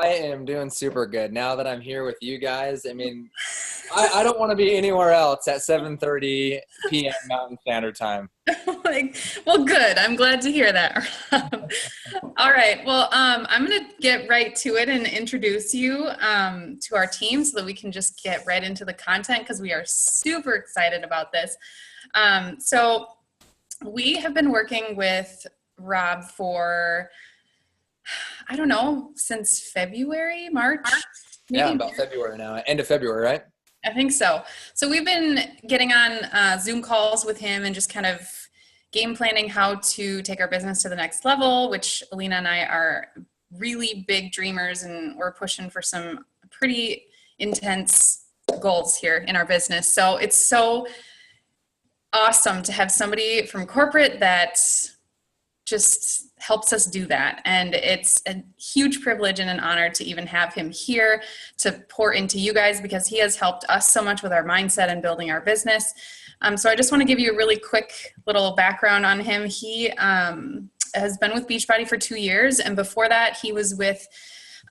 I am doing super good now that I'm here with you guys. I don't want to be anywhere else at 7:30 p.m. Mountain Standard Time. Like, well, good. I'm glad to hear that. All right. Well, I'm going to get right to it and introduce you to our team so that we can just get right into the content because we are super excited about this. So we have been working with Rob for, I don't know, since February, March, Yeah, maybe. about February now, end of February, right? I think so. So we've been getting on Zoom calls with him and just kind of game planning how to take our business to the next level, which Alina and I are really big dreamers and we're pushing for some pretty intense goals here in our business. So it's so awesome to have somebody from corporate that just helps us do that. And it's a huge privilege and an honor to even have him here to pour into you guys because he has helped us so much with our mindset and building our business. So I just want to give you a really quick little background on him. He has been with Beachbody for 2 years. And before that, he was with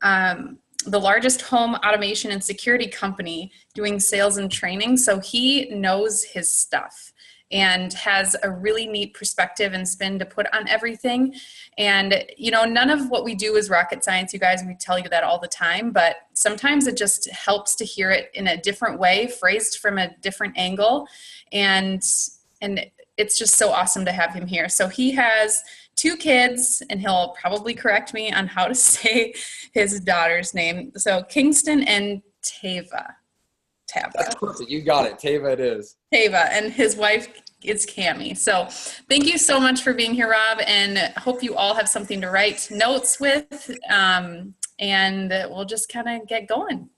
the largest home automation and security company doing sales and training. So he knows his stuff and has a really neat perspective and spin to put on everything. And, you know, none of what we do is rocket science, you guys. We tell you that all the time, but sometimes it just helps to hear it in a different way, phrased from a different angle. And it's just so awesome to have him here. So he has 2 kids, and he'll probably correct me on how to say his daughter's name. So Kingston and Tava. That's perfect. You got it. Tava it is. Tava, and his wife is Cami. So thank you so much for being here, Rob, and hope you all have something to write notes with, and we'll just kind of get going.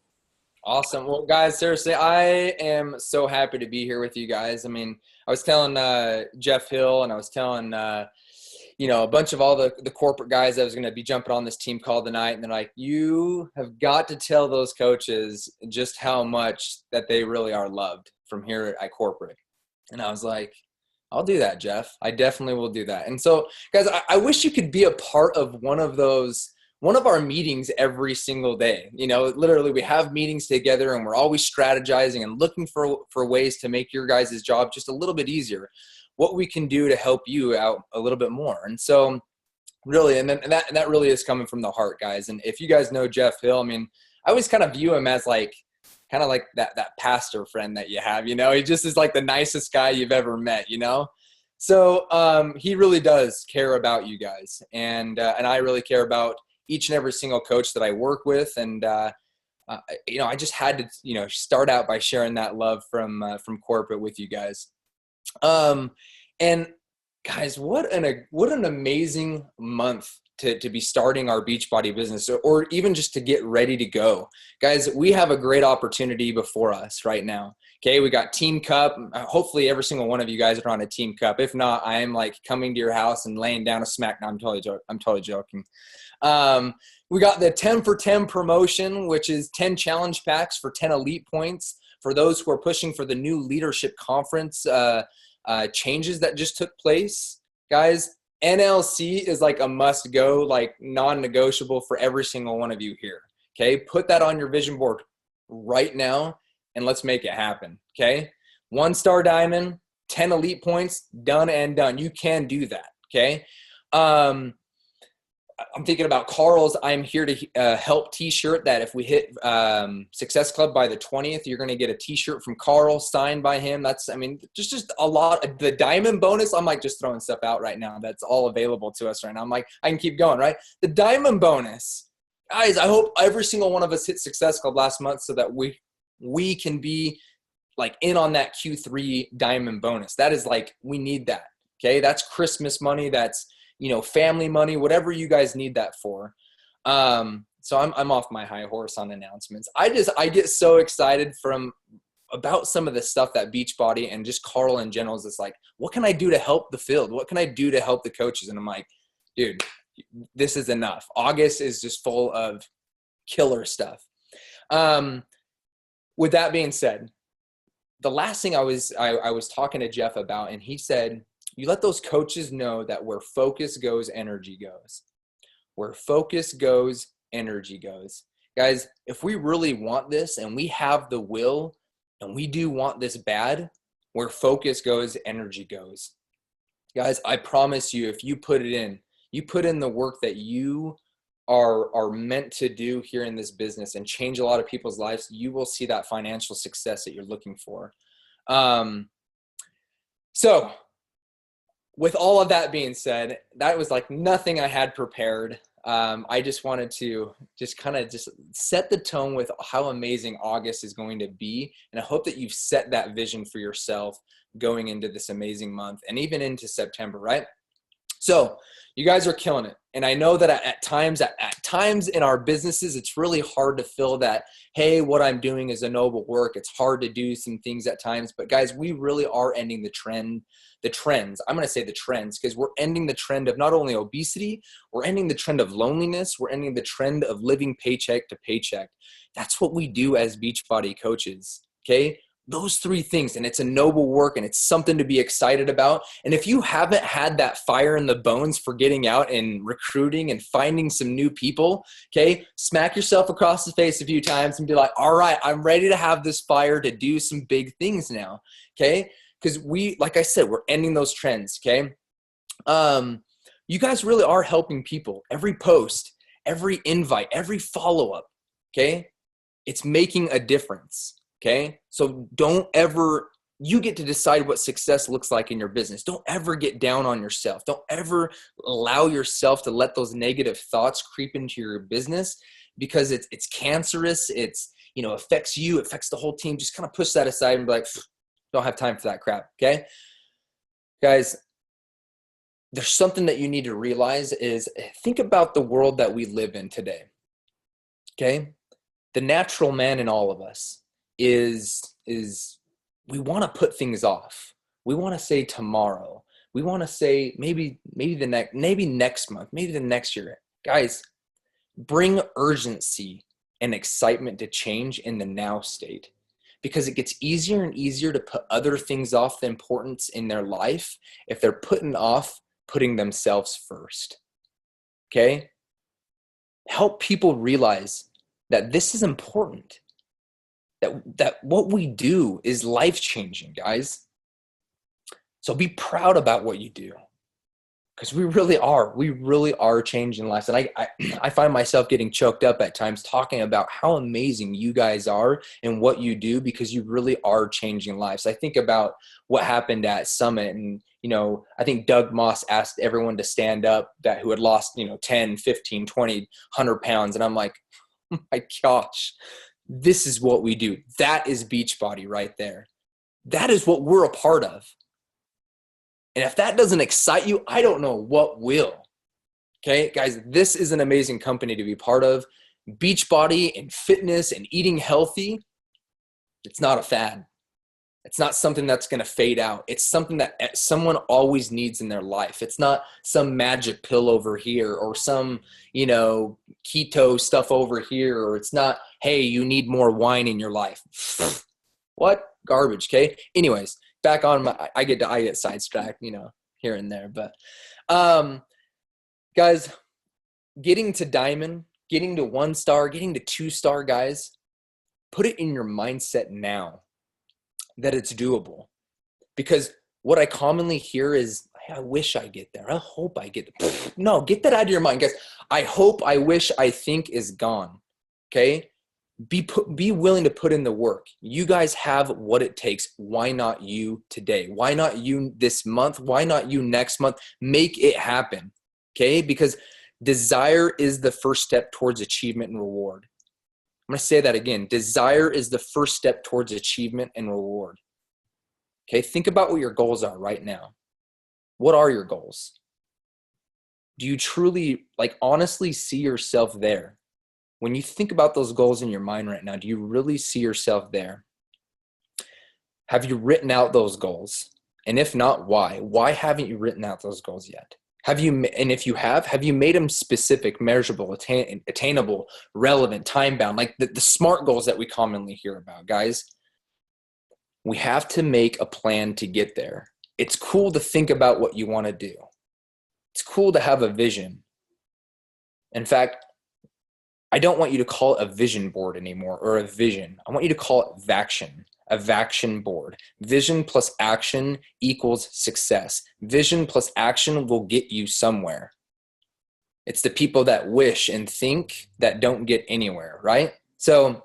Awesome. Well, guys, seriously, I am so happy to be here with you guys. I was telling Jeff Hill and I was telling a bunch of all the corporate guys that was going to be jumping on this team call tonight. And they're like, you have got to tell those coaches just how much that they really are loved from here at corporate. And I was like, I'll do that, Jeff. I definitely will do that. And so, guys, I wish you could be a part of one of our meetings every single day. You know, literally we have meetings together and we're always strategizing and looking for ways to make your guys' job just a little bit easier. What we can do to help you out a little bit more. And so really, and that really is coming from the heart, guys. And if you guys know Jeff Hill, I always kind of view him as kind of like that pastor friend that you have, you know, he just is like the nicest guy you've ever met, you know? So he really does care about you guys. And I really care about each and every single coach that I work with. And, I just had to, start out by sharing that love from corporate with you guys. And guys, what an amazing month to be starting our Beachbody business or even just to get ready to go. Guys, we have a great opportunity before us right now. Okay. We got Team Cup. Hopefully every single one of you guys are on a Team Cup. If not, I am like coming to your house and laying down a smack. No, I'm totally joking. We got the 10 for 10 promotion, which is 10 challenge packs for 10 elite points for those who are pushing for the new leadership conference changes that just took place. Guys, NLC is like a must go, like non-negotiable for every single one of you here. Okay. Put that on your vision board right now and let's make it happen. Okay. 1-star diamond, 10 elite points, done and done. You can do that. Okay. I'm thinking about Carl's I'm Here to Help t-shirt that if we hit Success Club by the 20th, you're going to get a t-shirt from Carl signed by him. That's, just a lot. The diamond bonus, I'm like just throwing stuff out right now. That's all available to us right now. I'm like, I can keep going, right? The diamond bonus. Guys, I hope every single one of us hit Success Club last month so that we can be like in on that Q3 diamond bonus. That is like, we need that. Okay. That's Christmas money. That's, family money, whatever you guys need that for. So I'm off my high horse on announcements. I get so excited about some of the stuff that Beachbody and just Carl in general is just like, what can I do to help the field? What can I do to help the coaches? And I'm like, dude, this is enough. August is just full of killer stuff. With that being said, the last thing I was talking to Jeff about, and he said, you let those coaches know that where focus goes, energy goes. Where focus goes, energy goes. Guys, if we really want this and we have the will and we do want this bad, where focus goes, energy goes. Guys, I promise you, if you put it in, you put in the work that you are meant to do here in this business and change a lot of people's lives, you will see that financial success that you're looking for. So with all of that being said, that was like nothing I had prepared. I just wanted to just kind of just set the tone with how amazing August is going to be. And I hope that you've set that vision for yourself going into this amazing month and even into September, right? So you guys are killing it. And I know that at times in our businesses, it's really hard to feel that, hey, what I'm doing is a noble work. It's hard to do some things at times, but guys, we really are ending the trends. I'm going to say the trends, because we're ending the trend of not only obesity, we're ending the trend of loneliness. We're ending the trend of living paycheck to paycheck. That's what we do as Beachbody coaches. Okay. Those three things, and it's a noble work, and it's something to be excited about. And if you haven't had that fire in the bones for getting out and recruiting and finding some new people, okay, smack yourself across the face a few times and be like, all right, I'm ready to have this fire to do some big things now, okay? Because like I said, we're ending those trends, okay? You guys really are helping people. Every post, every invite, every follow-up, okay? It's making a difference. Okay. So you get to decide what success looks like in your business. Don't ever get down on yourself. Don't ever allow yourself to let those negative thoughts creep into your business, because it's cancerous. It's, affects you, affects the whole team. Just kind of push that aside and be like, don't have time for that crap. Okay. Guys, there's something that you need to realize is think about the world that we live in today. Okay. The natural man in all of us is we want to put things off. We want to say tomorrow. We want to say maybe next month, maybe the next year. Guys, bring urgency and excitement to change in the now state, because it gets easier and easier to put other things off the importance in their life if they're putting themselves first. Okay? Help people realize that this is important. That what we do is life-changing, guys. So be proud about what you do, because we really are changing lives. And I find myself getting choked up at times talking about how amazing you guys are and what you do, because you really are changing lives. I think about what happened at Summit, and I think Doug Moss asked everyone to stand up who had lost 10, 15, 20, 100 pounds, and I'm like, oh my gosh, this is what we do. That is Beachbody right there. That is what we're a part of. And if that doesn't excite you, I don't know what will. Okay, guys, this is an amazing company to be part of. Beachbody and fitness and eating healthy, it's not a fad. It's not something that's going to fade out. It's something that someone always needs in their life. It's not some magic pill over here, or some, keto stuff over here, or it's not, hey, you need more wine in your life. What? Garbage, okay? Anyways, back on I get sidetracked, here and there. But guys, getting to diamond, getting to 1-star, getting to 2-star, guys, put it in your mindset now that it's doable. Because what I commonly hear is, I wish I get there. I hope I get there. No, get that out of your mind, guys. I hope, I wish, I think is gone. Okay? Be willing to put in the work. You guys have what it takes. Why not you today? Why not you this month? Why not you next month? Make it happen. Okay? Because desire is the first step towards achievement and reward. I'm going to say that again. Desire is the first step towards achievement and reward. Okay, think about what your goals are right now. What are your goals? Do you truly, honestly see yourself there? When you think about those goals in your mind right now, do you really see yourself there? Have you written out those goals? And if not, why? Why haven't you written out those goals yet? And if you have you made them specific, measurable, attainable, relevant, time-bound, like the SMART goals that we commonly hear about, guys? We have to make a plan to get there. It's cool to think about what you want to do. It's cool to have a vision. In fact, I don't want you to call it a vision board anymore or a vision. I want you to call it Vaction, a Vaction board. Vision plus action equals success. Vision plus action will get you somewhere. It's the people that wish and think that don't get anywhere, right? So,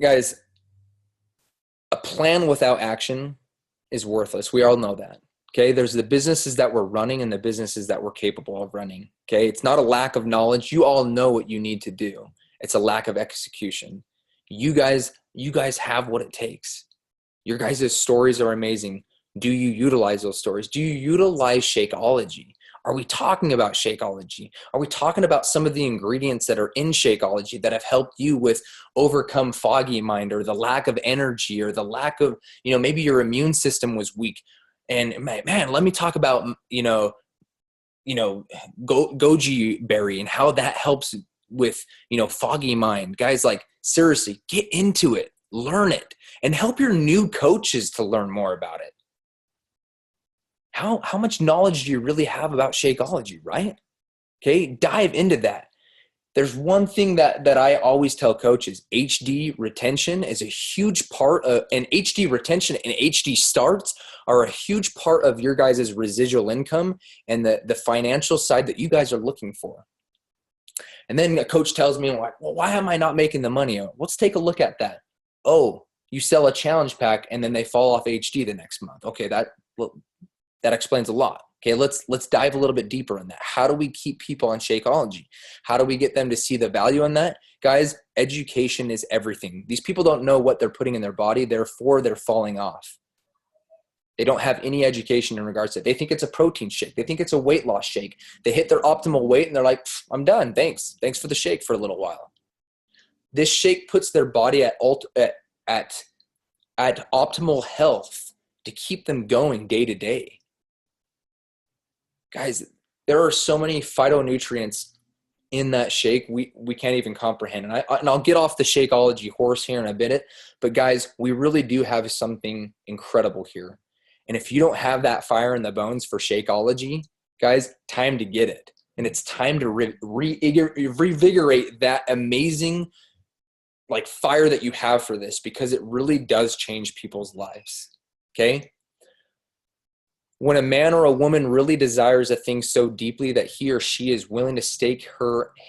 guys, a plan without action is worthless. We all know that. Okay, there's the businesses that we're running and the businesses that we're capable of running. Okay, it's not a lack of knowledge. You all know what you need to do. It's a lack of execution. You guys have what it takes. Your guys' stories are amazing. Do you utilize those stories? Do you utilize Shakeology? Are we talking about Shakeology? Are we talking about some of the ingredients that are in Shakeology that have helped you with overcome foggy mind or the lack of energy or the lack of, maybe your immune system was weak? And man, let me talk about, goji berry and how that helps with, foggy mind. Guys, like, seriously, get into it, learn it, and help your new coaches to learn more about it. How much knowledge do you really have about Shakeology, right? Okay, dive into that. There's one thing that I always tell coaches: HD retention is a huge part of, and HD retention and HD starts are a huge part of your guys' residual income and the financial side that you guys are looking for. And then a coach tells me, well, why am I not making the money? Let's take a look at that. Oh, you sell a challenge pack and then they fall off HD the next month. Okay, that explains a lot. Okay, let's dive a little bit deeper in that. How do we keep people on Shakeology? How do we get them to see the value in that? Guys, education is everything. These people don't know what they're putting in their body, therefore they're falling off. They don't have any education in regards to it. They think it's a protein shake. They think it's a weight loss shake. They hit their optimal weight and they're like, I'm done. Thanks for the shake for a little while. This shake puts their body at optimal health to keep them going day to day. Guys, there are so many phytonutrients in that shake we can't even comprehend. And I'll get off the Shakeology horse here in a bit. But guys, we really do have something incredible here. And if you don't have that fire in the bones for Shakeology, guys, time to get it. And it's time to revigorate that amazing fire that you have for this, because it really does change people's lives. Okay? When a man or a woman really desires a thing so deeply that he or she is willing to stake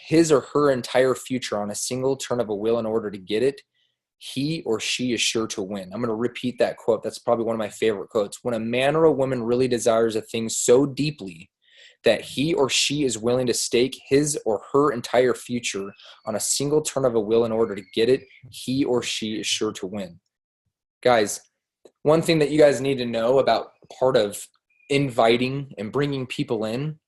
his or her entire future on a single turn of a wheel in order to get it, he or she is sure to win. I'm going to repeat that quote. That's probably one of my favorite quotes. When a man or a woman really desires a thing so deeply that he or she is willing to stake his or her entire future on a single turn of a wheel in order to get it, he or she is sure to win. Guys, one thing that you guys need to know about part of inviting and bringing people in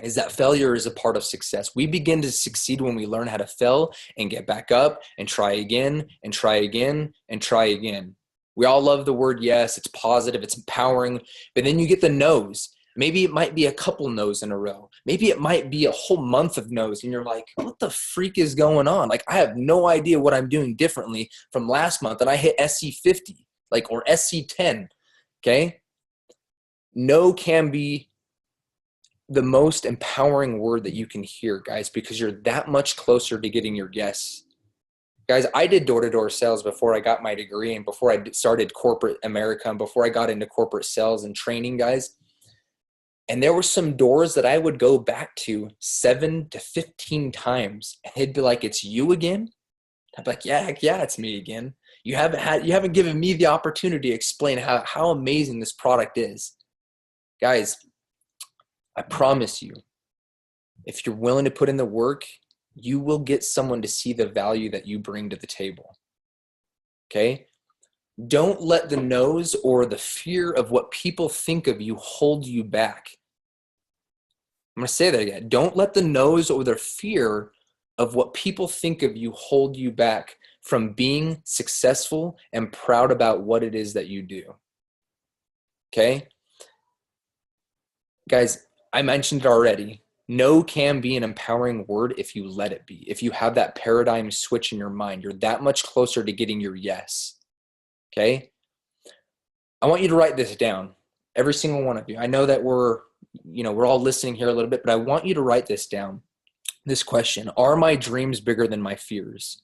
is that failure is a part of success. We begin to succeed when we learn how to fail and get back up and try again and try again and try again. We all love the word yes. It's positive. It's empowering. But then you get the no's. Maybe it might be a couple no's in a row. Maybe it might be a whole month of no's. And you're like, what the freak is going on? I have no idea what I'm doing differently from last month. And I hit SC50, or SC10. Okay. No can be the most empowering word that you can hear, guys, because you're that much closer to getting your yes. Guys, I did door-to-door sales before I got my degree and before I started corporate America and before I got into corporate sales and training, guys. And there were some doors that I would go back to 7 to 15 times. And they'd be like, it's you again? I'd be like, yeah, it's me again. You haven't given me the opportunity to explain how amazing this product is. Guys, I promise you, if you're willing to put in the work, you will get someone to see the value that you bring to the table. Okay? Don't let the no's or the fear of what people think of you hold you back. I'm going to say that again. Don't let the no's or the fear of what people think of you hold you back from being successful and proud about what it is that you do. Okay? Guys, I mentioned it already. No can be an empowering word if you let it be. If you have that paradigm switch in your mind, you're that much closer to getting your yes. Okay? I want you to write this down. Every single one of you. I know that we're all listening here a little bit, but I want you to write this down. this question: are my dreams bigger than my fears?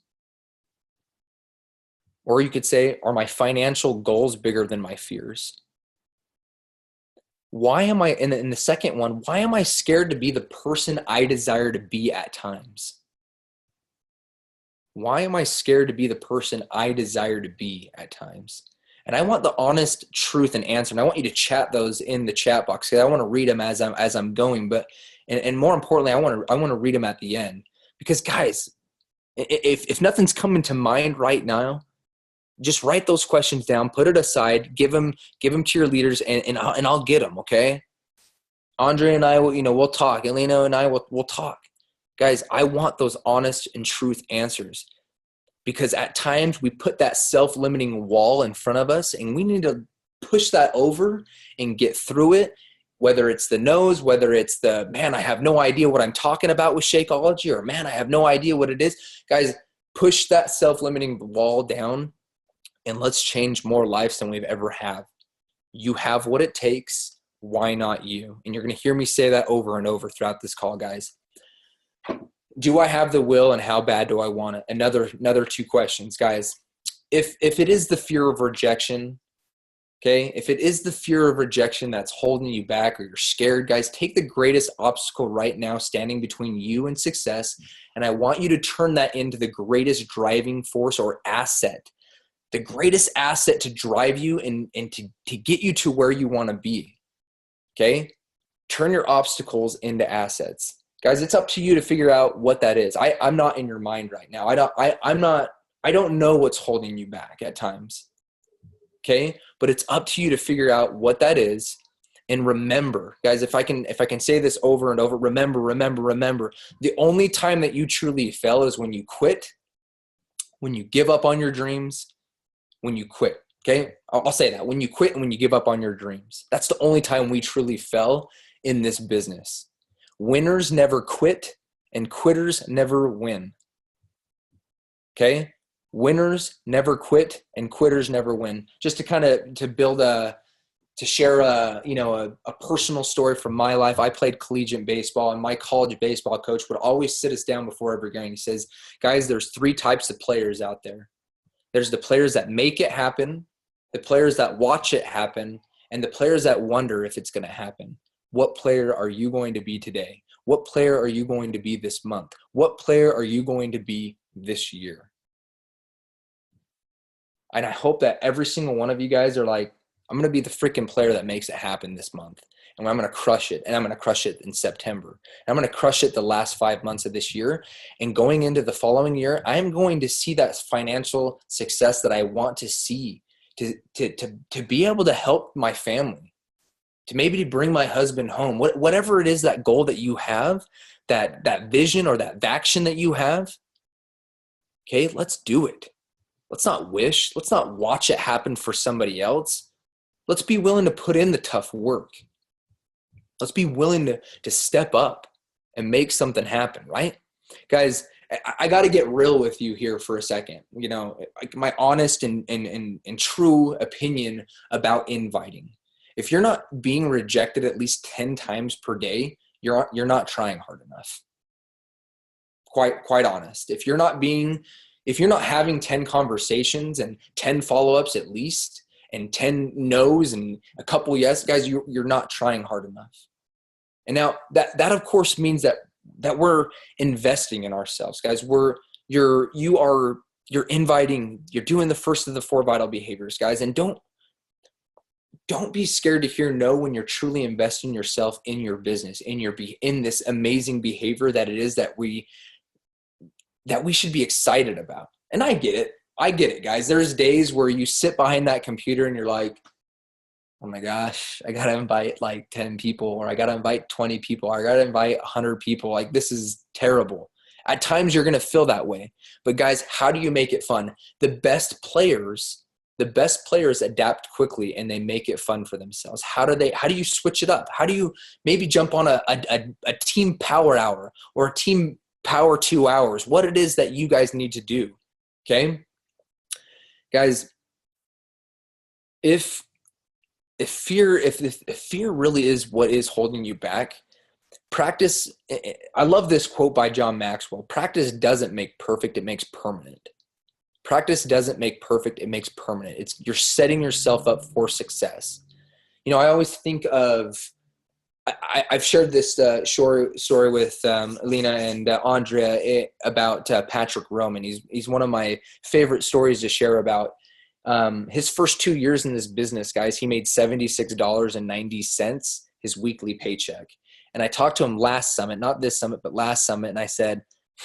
Or you could say, are my financial goals bigger than my fears? Why am I, in the second one, why am I scared to be the person I desire to be at times? Why am I scared to be the person I desire to be at times? And I want the honest truth and answer. And I want you to chat those in the chat box, because I want to read them as I'm going. But and more importantly, I want to read them at the end, because guys, if nothing's coming to mind right now, just write those questions down, put it aside, give them to your leaders, and I'll get them. Okay, Andre and I will, we'll talk. Elena and I will talk. Guys, I want those honest and truth answers, because at times we put that self-limiting wall in front of us, and we need to push that over and get through it. Whether it's the no's, whether it's the, man, I have no idea what I'm talking about with Shakeology, or man, I have no idea what it is. Guys, push that self-limiting wall down, and let's change more lives than we've ever had. You have what it takes. Why not you? And you're going to hear me say that over and over throughout this call, guys. Do I have the will, and how bad do I want it? Another two questions, guys. If it is the fear of rejection, okay, if it is the fear of rejection that's holding you back, or you're scared, guys, take the greatest obstacle right now standing between you and success, and I want you to turn that into the greatest driving force or asset. The greatest asset to drive you and to get you to where you want to be. Okay? Turn your obstacles into assets. Guys, it's up to you to figure out what that is. I'm not in your mind right now. I don't know what's holding you back at times. Okay? But it's up to you to figure out what that is. And remember, guys, if I can say this over and over, remember. The only time that you truly fail is when you quit, when you give up on your dreams, when you quit. Okay? I'll say that. When you quit and when you give up on your dreams. That's the only time we truly fell in this business. Winners never quit, and quitters never win. Okay? Winners never quit, and quitters never win. Just to share a personal story from my life. I played collegiate baseball, and my college baseball coach would always sit us down before every game. He says, guys, there's 3 types of players out there. There's the players that make it happen, the players that watch it happen, and the players that wonder if it's going to happen. What player are you going to be today? What player are you going to be this month? What player are you going to be this year? And I hope that every single one of you guys are like, I'm going to be the freaking player that makes it happen this month. And I'm going to crush it. And I'm going to crush it in September. And I'm going to crush it the last 5 months of this year. And going into the following year, I'm going to see that financial success that I want to see, to be able to help my family, to maybe to bring my husband home. Whatever it is, that goal that you have, that vision or that action that you have, okay, let's do it. Let's not wish. Let's not watch it happen for somebody else. Let's be willing to put in the tough work. Let's be willing to step up and make something happen, right? Guys, I got to get real with you here for a second. My honest and true opinion about inviting. If you're not being rejected at least 10 times per day, you're not trying hard enough. Quite honest. If you're not having 10 conversations and 10 follow-ups at least, and 10 no's and a couple yes, guys, you're not trying hard enough. And now that of course means that we're investing in ourselves, guys. You're inviting, you're doing the first of the 4 vital behaviors, guys. And don't be scared to hear no when you're truly investing yourself in your business, in this amazing behavior that it is that we should be excited about. And I get it, guys. There's days where you sit behind that computer and you're like, oh my gosh, I got to invite like 10 people, or I got to invite 20 people, or I got to invite 100 people. Like, this is terrible. At times you're going to feel that way. But guys, how do you make it fun? The best players adapt quickly and they make it fun for themselves. How do you switch it up? How do you maybe jump on a team power hour or a team power 2 hours? What it is that you guys need to do. Okay? Guys, if fear really is what is holding you back, practice. I love this quote by John Maxwell. Practice doesn't make perfect. It makes permanent. Practice doesn't make perfect. It makes permanent. You're setting yourself up for success. You know, I always think of, I've shared this story with Alina and Andrea about Patrick Roman. He's one of my favorite stories to share about. His first 2 years in this business, guys, he made $76.90 his weekly paycheck. And I talked to him last summit, not this summit, but last summit. And I said,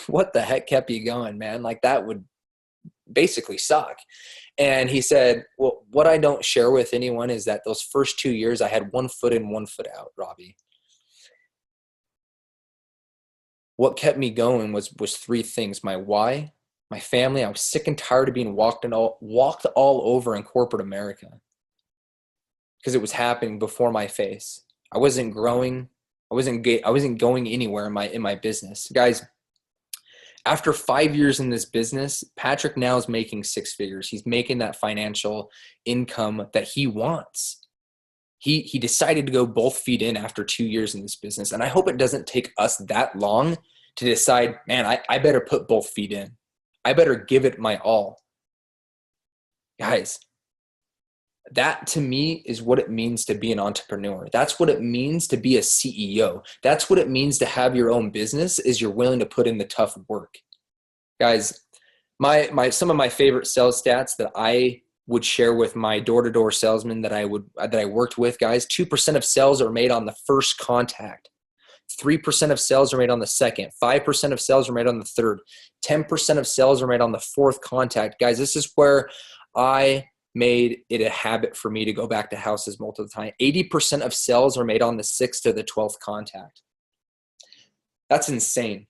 what the heck kept you going, man? Like, that would basically suck. And he said, well, what I don't share with anyone is that those first 2 years I had 1 foot in, 1 foot out, Robbie. What kept me going was 3 things: my why, my family. I was sick and tired of being walked all over in corporate America because it was happening before my face. I wasn't growing. I wasn't going anywhere in my business. Guys, after 5 years in this business, Patrick now is making 6 figures. He's making that financial income that he wants. He decided to go both feet in after 2 years in this business. And I hope it doesn't take us that long to decide, man, I better put both feet in. I better give it my all. Guys, that to me is what it means to be an entrepreneur. That's what it means to be a CEO. That's what it means to have your own business, is you're willing to put in the tough work. Guys, some of my favorite sales stats that I would share with my door-to-door salesmen that I worked with, guys: 2% of sales are made on the first contact. 3% of sales are made on the second. 5% of sales are made on the third. 10% of sales are made on the fourth contact. Guys, this is where I made it a habit for me to go back to houses multiple times. 80% of sales are made on the 6th to the 12th contact. That's insane.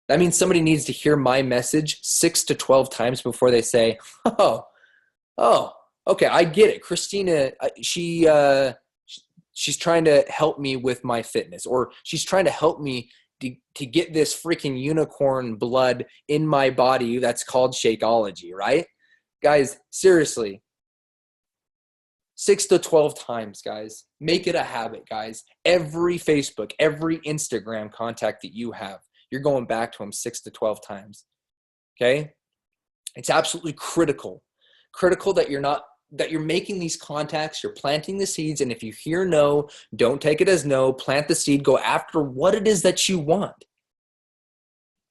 That means somebody needs to hear my message 6 to 12 times before they say, oh, okay, I get it. Christina, she's trying to help me with my fitness, or she's trying to help me to get this freaking unicorn blood in my body that's called Shakeology, right? Guys, seriously, 6 to 12 times, guys. Make it a habit, guys. Every Facebook, every Instagram contact that you have, you're going back to them 6 to 12 times, okay? It's absolutely critical that you're making these contacts, you're planting the seeds, and if you hear no, don't take it as no. Plant the seed, go after what it is that you want.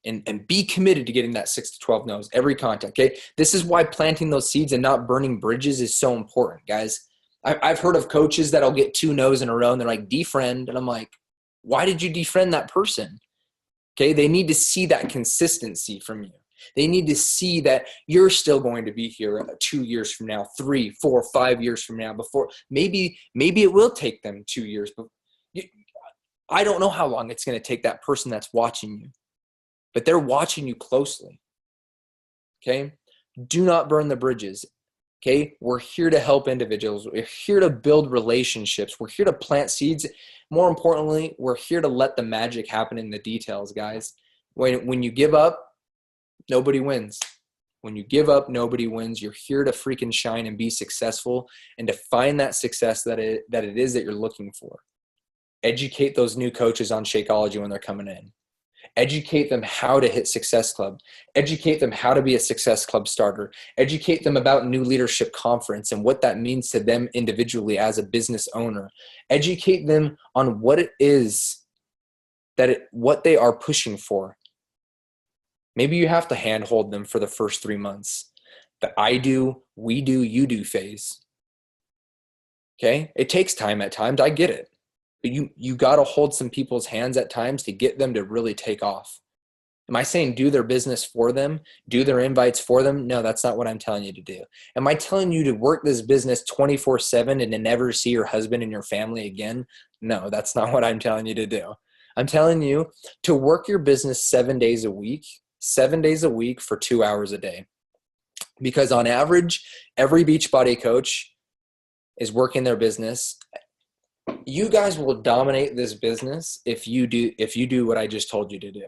And be committed to getting that 6 to 12 no's every contact, okay? This is why planting those seeds and not burning bridges is so important, guys. I've heard of coaches that'll get 2 no's in a row and they're like, defriend. And I'm like, why did you defriend that person? Okay, they need to see that consistency from you. They need to see that you're still going to be here 2 years from now, 3, 4, 5 years from now. Before maybe it will take them 2 years, but I don't know how long it's going to take that person that's watching you, but they're watching you closely. Okay, do not burn the bridges. Okay, we're here to help individuals. We're here to build relationships. We're here to plant seeds. More importantly, we're here to let the magic happen in the details, guys. When you give up, nobody wins. When you give up, nobody wins. You're here to freaking shine and be successful and to find that success that it is that you're looking for. Educate those new coaches on Shakeology when they're coming in. Educate them how to hit Success Club. Educate them how to be a Success Club starter. Educate them about New Leadership Conference and what that means to them individually as a business owner. Educate them on what it is what they are pushing for. Maybe you have to handhold them for the first 3 months. The I do, we do, you do phase. Okay? It takes time at times. I get it. But you got to hold some people's hands at times to get them to really take off. Am I saying do their business for them? Do their invites for them? No, that's not what I'm telling you to do. Am I telling you to work this business 24/7 and to never see your husband and your family again? No, that's not what I'm telling you to do. I'm telling you to work your business 7 days a week for 2 hours a day. Because on average, every Beachbody coach is working their business. You guys will dominate this business if you do what I just told you to do.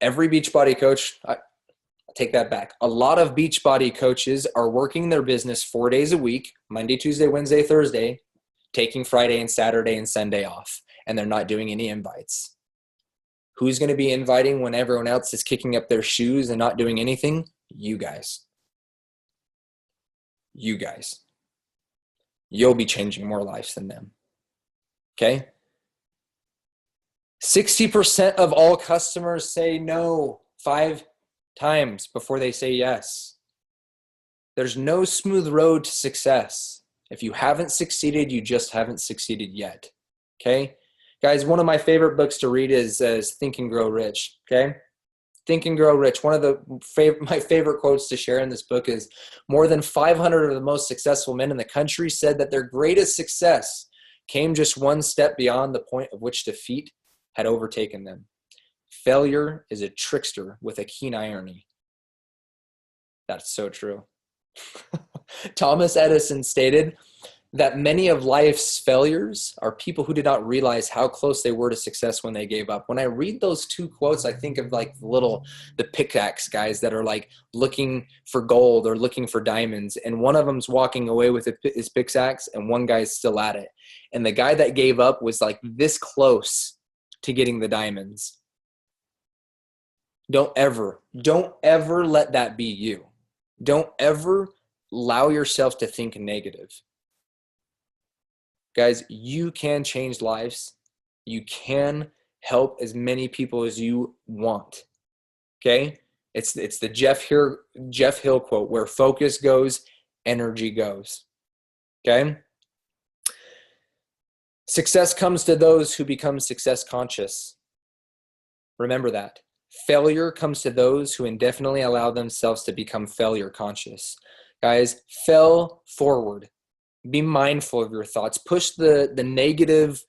Every Beachbody coach, I take that back. A lot of Beachbody coaches are working their business 4 days a week, Monday, Tuesday, Wednesday, Thursday, taking Friday and Saturday and Sunday off. and they're not doing any invites. Who's going to be inviting when everyone else is kicking up their shoes and not doing anything? You guys. You guys. You'll be changing more lives than them. Okay? 60% of all customers say no 5 times before they say yes. There's no smooth road to success. If you haven't succeeded, you just haven't succeeded yet. Okay? Guys, one of my favorite books to read is Think and Grow Rich. Okay? Think and Grow Rich. One of my favorite quotes to share in this book is, more than 500 of the most successful men in the country said that their greatest success came just one step beyond the point of which defeat had overtaken them. Failure is a trickster with a keen irony. That's so true. Thomas Edison stated that many of life's failures are people who did not realize how close they were to success when they gave up. When I read those 2 quotes, I think of like the pickaxe guys that are like looking for gold or looking for diamonds. And one of them's walking away with his pickaxe and one guy's still at it. And the guy that gave up was like this close to getting the diamonds. Don't ever let that be you. Don't ever allow yourself to think negative. Guys, you can change lives. You can help as many people as you want. Okay? It's the Jeff Hill quote, where focus goes, energy goes. Okay? Success comes to those who become success conscious. Remember that. Failure comes to those who indefinitely allow themselves to become failure conscious. Guys, fail forward. Be mindful of your thoughts. Push the negative.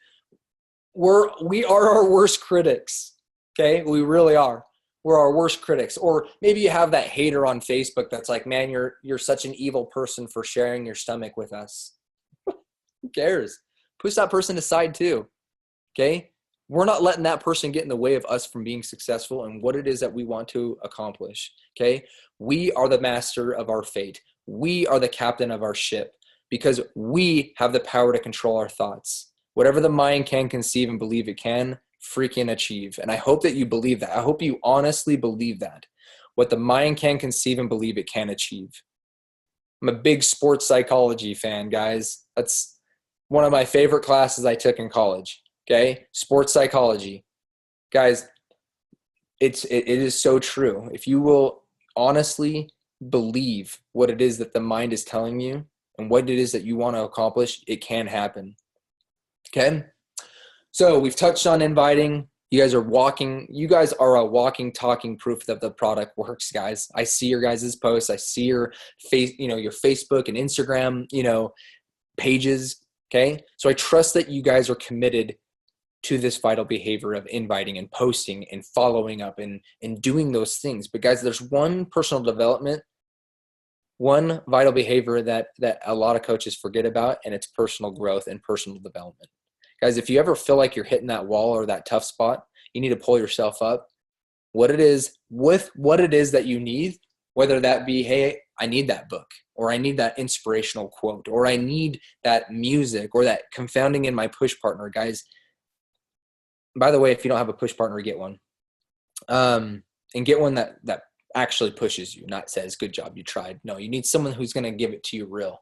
We are our worst critics. Okay? We really are. We're our worst critics. Or maybe you have that hater on Facebook that's like, man, you're such an evil person for sharing your stomach with us. Who cares? Push that person aside too. Okay? We're not letting that person get in the way of us from being successful and what it is that we want to accomplish. Okay? We are the master of our fate. We are the captain of our ship because we have the power to control our thoughts. Whatever the mind can conceive and believe it can freaking achieve. And I hope that you believe that. I hope you honestly believe that. What the mind can conceive and believe it can achieve. I'm a big sports psychology fan, guys. That's one of my favorite classes I took in college. Okay? Sports psychology. Guys, it is so true. If you will honestly believe what it is that the mind is telling you and what it is that you want to accomplish, it can happen. Okay? So we've touched on inviting. You guys are a walking, talking proof that the product works, guys. I see your guys' posts. I see your your Facebook and Instagram, pages. Okay? So I trust that you guys are committed to this vital behavior of inviting and posting and following up and doing those things. But guys, there's one personal development, one vital behavior that a lot of coaches forget about, and it's personal growth and personal development. Guys, if you ever feel like you're hitting that wall or that tough spot, you need to pull yourself up. What it is that you need, whether that be, hey, I need that book, or I need that inspirational quote, or I need that music, or that confounding in my push partner. Guys, by the way, if you don't have a push partner, get one. And get one that actually pushes you, not says, good job, you tried. No, you need someone who's going to give it to you real.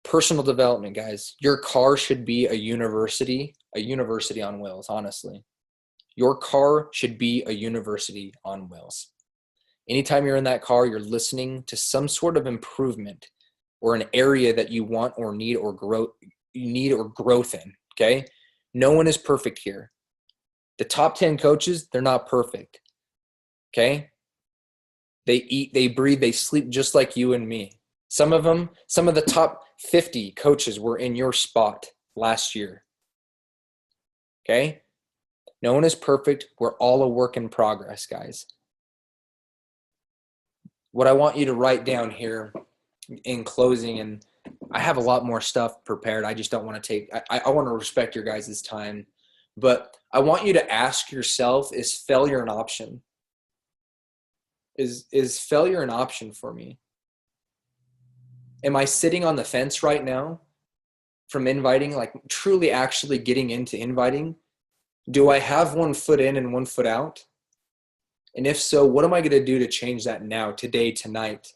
Personal development, guys. Your car should be a university on wheels, honestly. Your car should be a university on wheels. Anytime you're in that car, you're listening to some sort of improvement or an area that you want or need or growth in, okay? No one is perfect here. The top 10 coaches, they're not perfect, okay? They eat, they breathe, they sleep just like you and me. Some of the top 50 coaches were in your spot last year, okay? No one is perfect. We're all a work in progress, guys. What I want you to write down here in closing, and I have a lot more stuff prepared. I just don't want to I want to respect your guys' time, but I want you to ask yourself, is failure an option? Is failure an option for me? Am I sitting on the fence right now from inviting, like truly actually getting into inviting? Do I have one foot in and one foot out? And if so, what am I going to do to change that now, today, tonight,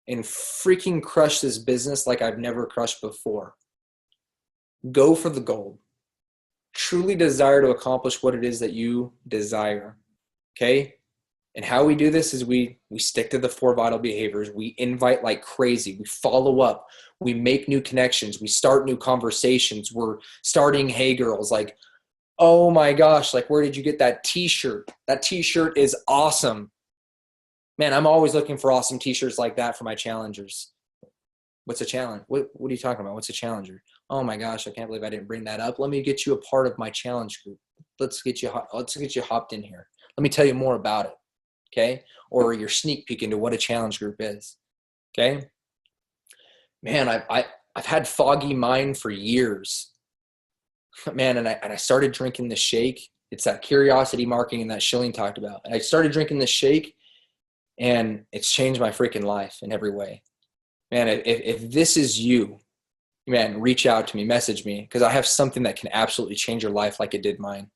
and freaking crush this business like I've never crushed before? Go for the gold. Truly desire to accomplish what it is that you desire. Okay? And how we do this is we stick to the 4 vital behaviors. We invite like crazy. We follow up. We make new connections. We start new conversations. We're starting Hey Girls. Like, oh my gosh, like, where did you get that t-shirt? That t-shirt is awesome. Man, I'm always looking for awesome t-shirts like that for my challengers. What's a challenge? What are you talking about? What's a challenger? Oh my gosh, I can't believe I didn't bring that up. Let me get you a part of my challenge group. Let's get you hopped in here. Let me tell you more about it. Okay? Or your sneak peek into what a challenge group is. Okay? Man, I've had foggy mind for years. Man, and I started drinking the shake. It's that curiosity marketing that Schilling talked about. And I started drinking the shake, and it's changed my freaking life in every way. Man, if this is you, man, reach out to me, message me, because I have something that can absolutely change your life like it did mine.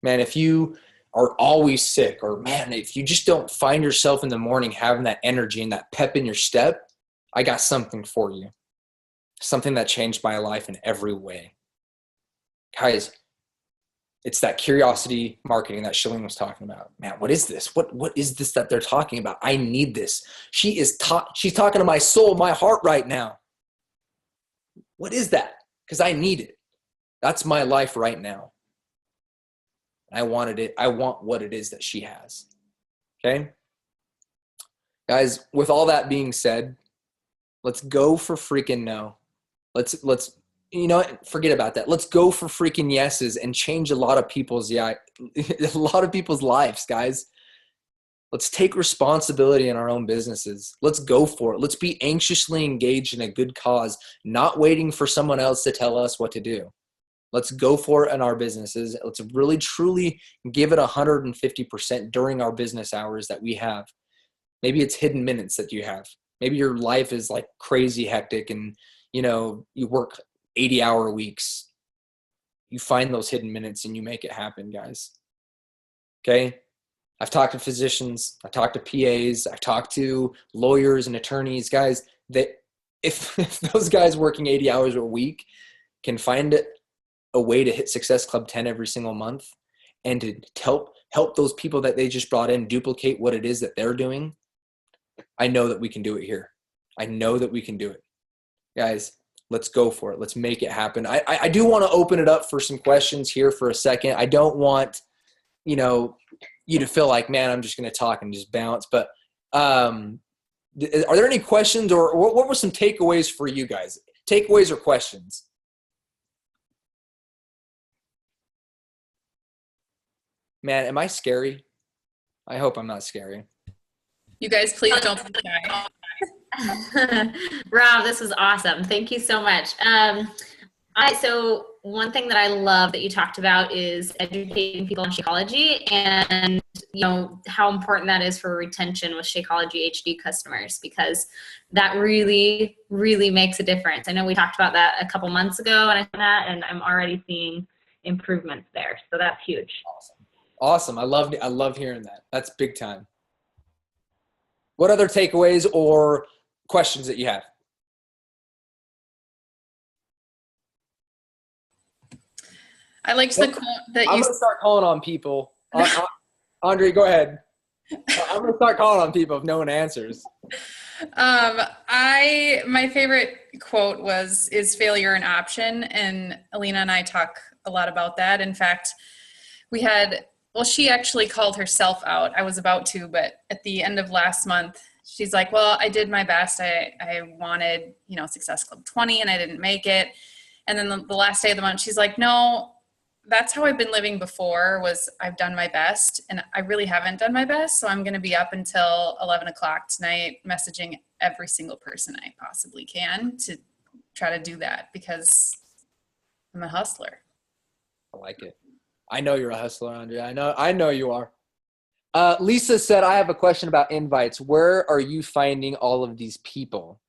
Man, if you are always sick, or man, if you just don't find yourself in the morning having that energy and that pep in your step, I got something for you. Something that changed my life in every way. Guys, it's that curiosity marketing that Schilling was talking about. Man, what is this? What is this that they're talking about? I need this. She's talking to my soul, my heart right now. What is that? Because I need it. That's my life right now. I wanted it. I want what it is that she has. Okay? Guys, with all that being said, let's go for freaking no. Let's you know what? Forget about that. Let's go for freaking yeses and change a lot of people's lives, guys. Let's take responsibility in our own businesses. Let's go for it. Let's be anxiously engaged in a good cause, not waiting for someone else to tell us what to do. Let's go for it in our businesses. Let's really, truly give it 150% during our business hours that we have. Maybe it's hidden minutes that you have. Maybe your life is like crazy hectic and, you know, you work 80-hour weeks. You find those hidden minutes and you make it happen, guys. Okay? I've talked to physicians. I've talked to PAs. I've talked to lawyers and attorneys. Guys, that if those guys working 80 hours a week can find a way to hit Success Club 10 every single month and to help those people that they just brought in duplicate what it is that they're doing, I know that we can do it here. I know that we can do it. Guys, let's go for it. Let's make it happen. I do want to open it up for some questions here for a second. I don't want, you know, you to feel like, man, I'm just going to talk and just bounce. But are there any questions, or what were some takeaways for you guys? Takeaways or questions? Man, am I scary? I hope I'm not scary. You guys, please don't be shy. Rob, this was awesome. Thank you so much. So one thing that I love that you talked about is educating people on Shakeology, and you know how important that is for retention with Shakeology HD customers, because that really, really makes a difference. I know we talked about that a couple months ago, and I'm already seeing improvements there. So that's huge. Awesome. I love hearing that. That's big time. What other takeaways or questions that you have? I liked the quote that I'm you. going to start calling on people. Andre, go ahead. I'm going to start calling on people if no one answers. My favorite quote is failure an option? And Alina and I talk a lot about that. In fact, she actually called herself out. I was about to, but at the end of last month, she's like, well, I did my best. I wanted, Success Club 20 and I didn't make it. And then the last day of the month, she's like, no, that's how I've been living before, was I've done my best and I really haven't done my best. So I'm going to be up until 11 o'clock tonight, messaging every single person I possibly can to try to do that, because I'm a hustler. I like it. I know you're a hustler, Andrea. I know you are. Lisa said, I have a question about invites. Where are you finding all of these people?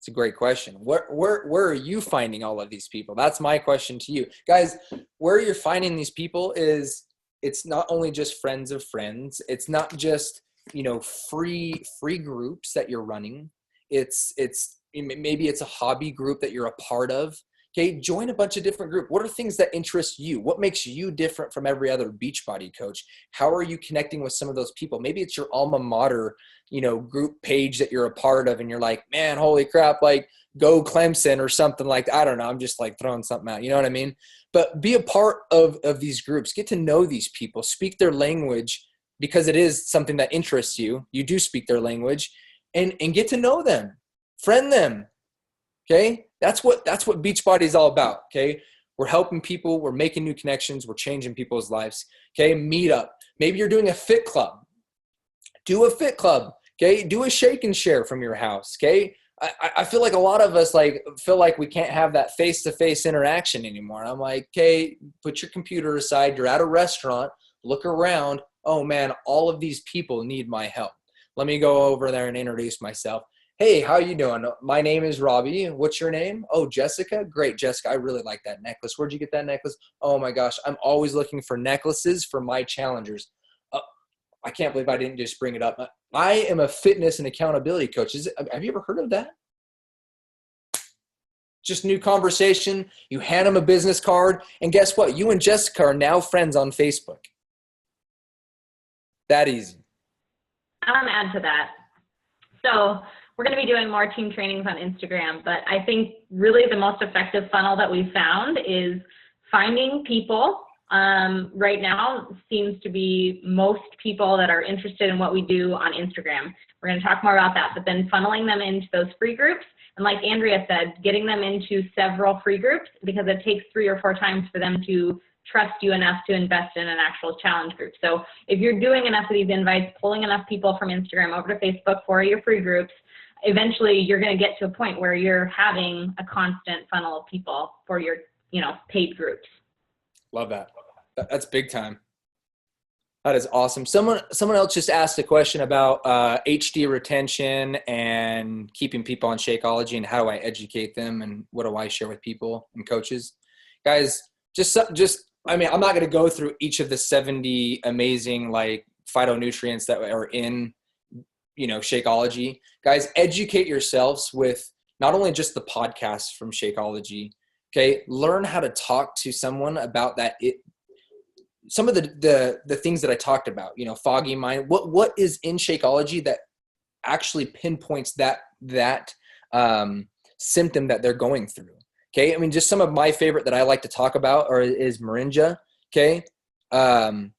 It's a great question. Where are you finding all of these people? That's my question to you. Guys, where you're finding these people is, it's not only just friends of friends. It's not just, free groups that you're running. It's maybe it's a hobby group that you're a part of. Okay, join a bunch of different groups. What are things that interest you? What makes you different from every other Beachbody coach? How are you connecting with some of those people? Maybe it's your alma mater, group page that you're a part of, and you're like, man, holy crap, like go Clemson or something like that. I don't know. I'm just like throwing something out. You know what I mean? But be a part of these groups. Get to know these people. Speak their language, because it is something that interests you. You do speak their language, and get to know them. Friend them. Okay? That's what Beachbody is all about. Okay? We're helping people. We're making new connections. We're changing people's lives. Okay? Meet up. Maybe you're doing a fit club. Do a fit club. Okay? Do a shake and share from your house. Okay? I feel like a lot of us feel like we can't have that face-to-face interaction anymore. And I'm like, okay, put your computer aside. You're at a restaurant. Look around. Oh man, all of these people need my help. Let me go over there and introduce myself. Hey, how you doing? My name is Robbie. What's your name? Oh, Jessica. Great, Jessica. I really like that necklace. Where'd you get that necklace? Oh my gosh, I'm always looking for necklaces for my challengers. I can't believe I didn't just bring it up. I am a fitness and accountability coach. Have you ever heard of that? Just new conversation. You hand them a business card, and guess what? You and Jessica are now friends on Facebook. That easy. I want to add to that. So we're going to be doing more team trainings on Instagram, but I think really the most effective funnel that we've found is finding people. Right now seems to be most people that are interested in what we do on Instagram. We're going to talk more about that, but then funneling them into those free groups. And like Andrea said, getting them into several free groups, because it takes 3 or 4 times for them to trust you enough to invest in an actual challenge group. So if you're doing enough of these invites, pulling enough people from Instagram over to Facebook for your free groups, eventually you're going to get to a point where you're having a constant funnel of people for your, paid groups. Love that. That's big time. That is awesome. Someone else just asked a question about HD retention and keeping people on Shakeology, and how do I educate them, and what do I share with people and coaches. Guys, I'm not going to go through each of the 70 amazing phytonutrients that are in, Shakeology. Guys, educate yourselves with not only just the podcast from Shakeology. Okay, learn how to talk to someone about that. Some of the things that I talked about, foggy mind. What is in Shakeology that actually pinpoints that symptom that they're going through? Okay, just some of my favorite that I like to talk about is Moringa. Okay, I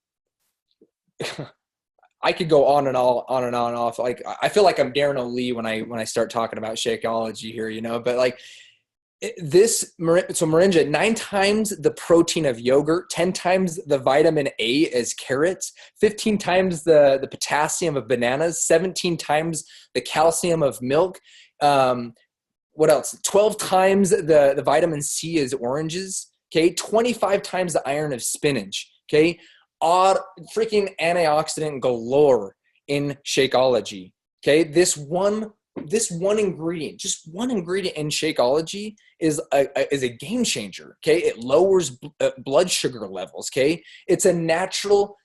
could go on and on and off. I feel like I'm Darren O'Lee when I start talking about Shakeology here, but Moringa, 9 times the protein of yogurt, 10 times the vitamin A as carrots, 15 times the potassium of bananas, 17 times the calcium of milk. What else? 12 times the vitamin C is oranges. Okay, 25 times the iron of spinach. Okay, freaking antioxidant galore in Shakeology. Okay, this one ingredient, just one ingredient in Shakeology is a game changer. Okay, it lowers blood sugar levels. Okay, it's a natural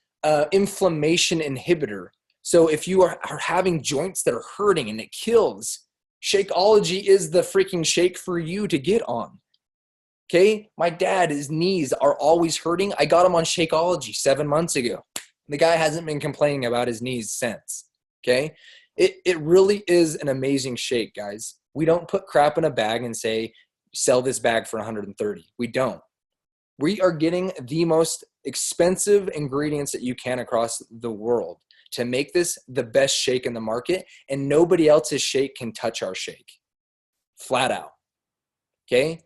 inflammation inhibitor. So if you are having joints that are hurting and it kills, Shakeology is the freaking shake for you to get on. Okay, my dad, his knees are always hurting. I got him on Shakeology 7 months ago. The guy hasn't been complaining about his knees since. Okay, it really is an amazing shake, guys. We don't put crap in a bag and say, sell this bag for 130. We don't. We are getting the most expensive ingredients that you can across the world to make this the best shake in the market, and nobody else's shake can touch our shake. Flat out. Okay?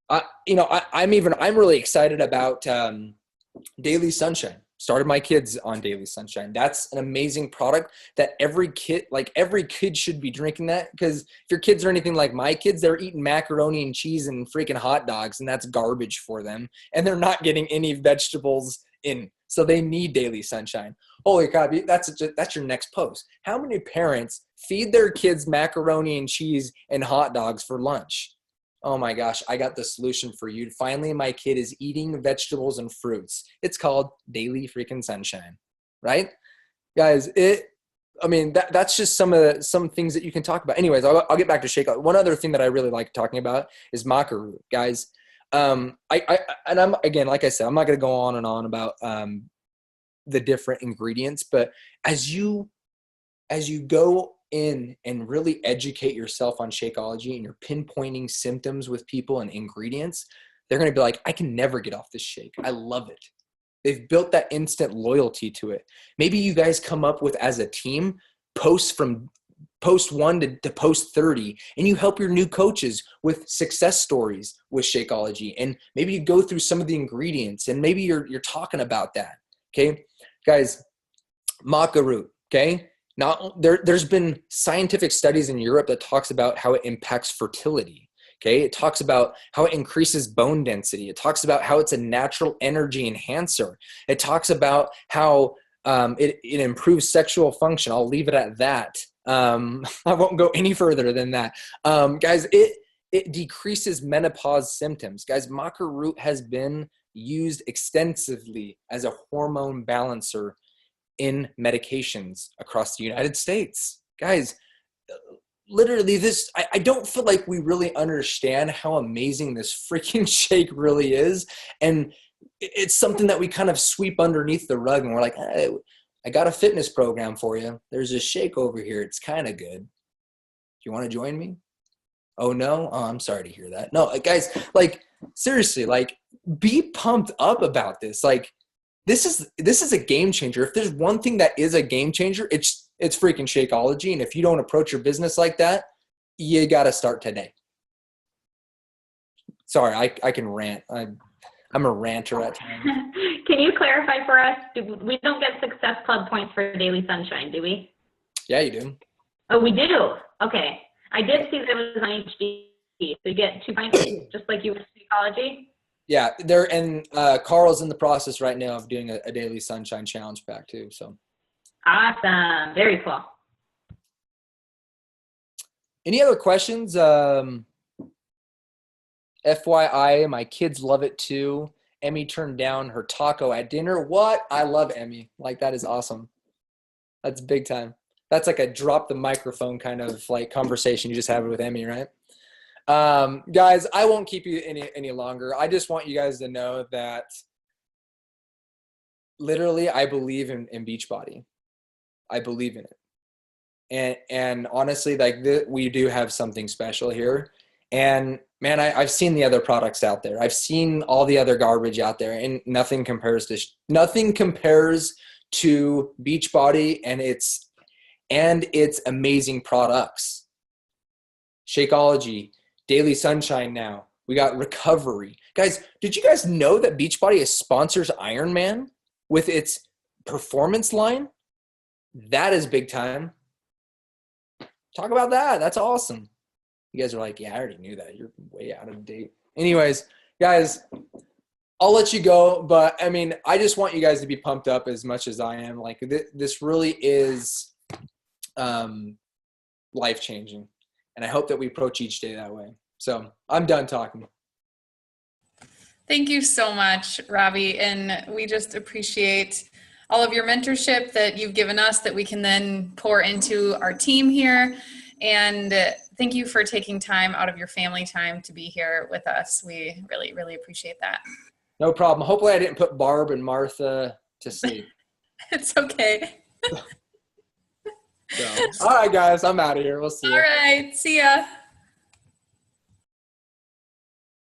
I'm really excited about Daily Sunshine. Started my kids on Daily Sunshine. That's an amazing product that every kid should be drinking that, because if your kids are anything like my kids, they're eating macaroni and cheese and freaking hot dogs, and that's garbage for them. And they're not getting any vegetables in. So they need daily sunshine. Holy cow, that's your next post. How many parents feed their kids macaroni and cheese and hot dogs for lunch? Oh my gosh, I got the solution for you. Finally, my kid is eating vegetables and fruits. It's called daily freaking sunshine, right? Guys, that's just some things that you can talk about. Anyways, I'll get back to Shakeology. One other thing that I really like talking about is maca root, guys. I'm again, like I said, I'm not going to go on and on about the different ingredients, but as you go in and really educate yourself on Shakeology and you're pinpointing symptoms with people and ingredients, they're going to be like, I can never get off this shake. I love it. They've built that instant loyalty to it. Maybe you guys come up with, as a team, posts from post 1 to post 30, and you help your new coaches with success stories with Shakeology. And maybe you go through some of the ingredients, and maybe you're talking about that. Okay, guys, maca root. Okay, now there's been scientific studies in Europe that talks about how it impacts fertility. Okay, it talks about how it increases bone density. It talks about how it's a natural energy enhancer. It talks about how it improves sexual function. I'll leave it at that. I won't go any further than that. Guys, it decreases menopause symptoms. Guys, maca root has been used extensively as a hormone balancer in medications across the United States. Guys, literally I don't feel like we really understand how amazing this freaking shake really is. And it's something that we kind of sweep underneath the rug, and we're like, hey, I got a fitness program for you. There's a shake over here. It's kind of good. Do you want to join me? Oh no? Oh, I'm sorry to hear that. No, guys, like, seriously, like, be pumped up about this. Like, this is a game changer. If there's one thing that is a game changer, it's freaking Shakeology. And if you don't approach your business like that, you got to start today. Sorry, I can rant. I'm a ranter at times. Can you clarify for us? We don't get Success Club points for Daily Sunshine, do we? Yeah, you do. Oh, we do? Okay. I did see that it was on HD. So you get 2 points just like you with Shakeology? Yeah, and Carl's in the process right now of doing a Daily Sunshine Challenge pack too. So awesome. Very cool. Any other questions? FYI, my kids love it too. Emmy turned down her taco at dinner. What? I love Emmy. Like, that is awesome. That's big time. That's like a drop the microphone kind of like conversation you just have with Emmy, right? Guys, I won't keep you any longer. I just want you guys to know that literally I believe in Beachbody. I believe in it. And honestly, like, we do have something special here. And man, I've seen the other products out there. I've seen all the other garbage out there, and nothing compares to Beachbody and its amazing products. Shakeology, Daily Sunshine now. We got Recovery. Guys, did you guys know that Beachbody sponsors Ironman with its performance line? That is big time. Talk about that. That's awesome. You guys are like, yeah, I already knew that. You're way out of date. Anyways, guys, I'll let you go. But, I mean, I just want you guys to be pumped up as much as I am. Like, this really is life-changing. And I hope that we approach each day that way. So I'm done talking. Thank you so much, Robbie. And we just appreciate all of your mentorship that you've given us that we can then pour into our team here. And thank you for taking time out of your family time to be here with us. We really, really appreciate that. No problem. Hopefully I didn't put Barb and Martha to sleep. It's okay. So, all right, guys, I'm out of here. We'll see you. All right. See ya.